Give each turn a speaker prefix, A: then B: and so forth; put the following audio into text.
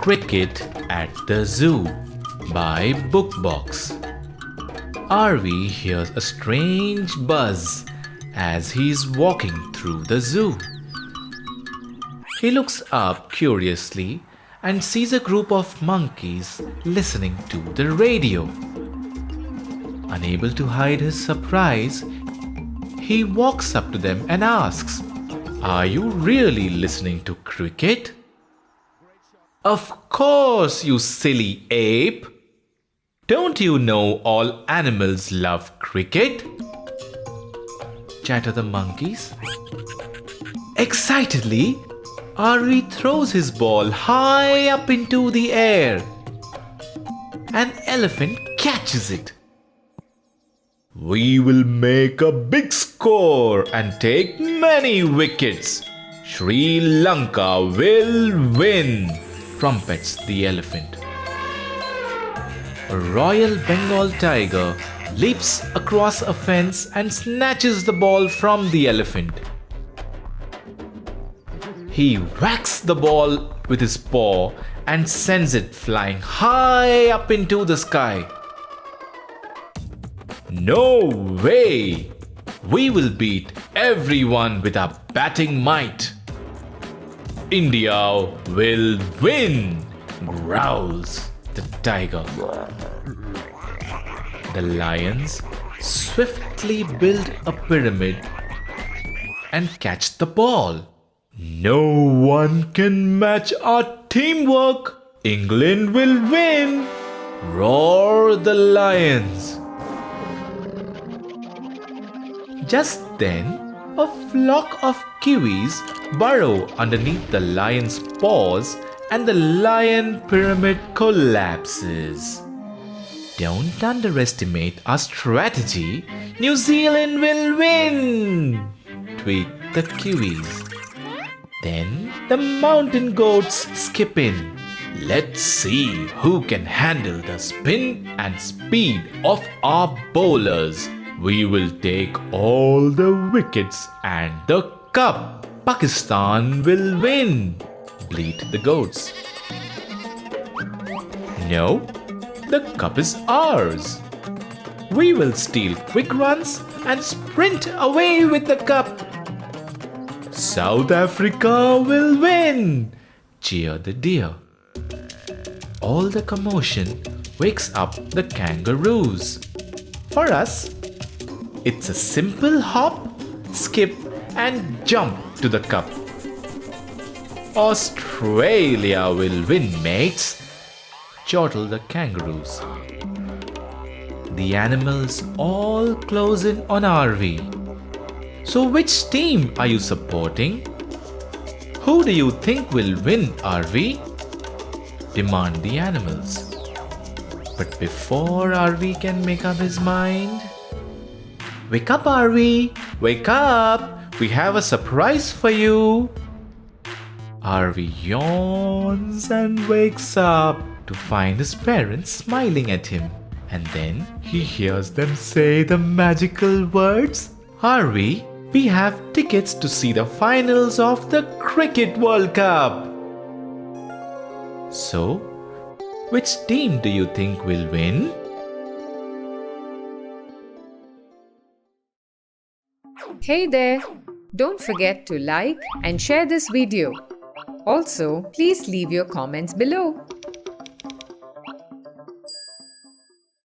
A: Cricket at the Zoo by BookBox. Arvi hears a strange buzz as he is walking through the zoo. He looks up curiously and sees a group of monkeys listening to the radio. Unable to hide his surprise, he walks up to them and asks, "Are you really listening to cricket?" "Of course, you silly ape! Don't you know all animals love cricket?" chatter the monkeys. Excitedly, Arvi throws his ball high up into the air. An elephant catches it. "We will make a big score and take many wickets. Sri Lanka will win," trumpets the elephant. A royal Bengal tiger leaps across a fence and snatches the ball from the elephant. He whacks the ball with his paw and sends it flying high up into the sky. "No way! We will beat everyone with our batting might. India will win," growls the tiger. The lions swiftly build a pyramid and catch the ball. "No one can match our teamwork. England will win," roar the lions. Just then, a flock of kiwis burrow underneath the lion's paws and the lion pyramid collapses. "Don't underestimate our strategy. New Zealand will win," tweet the kiwis. Then the mountain goats skip in. "Let's see who can handle the spin and speed of our bowlers. We will take all the wickets and the cup. Pakistan will win," bleat the goats. "No, the cup is ours. We will steal quick runs and sprint away with the cup. South Africa will win," cheer the deer. All the commotion wakes up the kangaroos. For us, it's a simple hop, skip, and jump to the cup. "Australia will win, mates," chortle the kangaroos. The animals all close in on Arvi. "So which team are you supporting? Who do you think will win, Arvi?" demand the animals. But before Arvi can make up his mind, "Wake up, Arvi! Wake up! We have a surprise for you!" Arvi yawns and wakes up to find his parents smiling at him. And then he hears them say the magical words, "Arvi, we have tickets to see the finals of the Cricket World Cup." So, which team do you think will win?
B: Hey there! Don't forget to like and share this video. Also, please leave your comments below.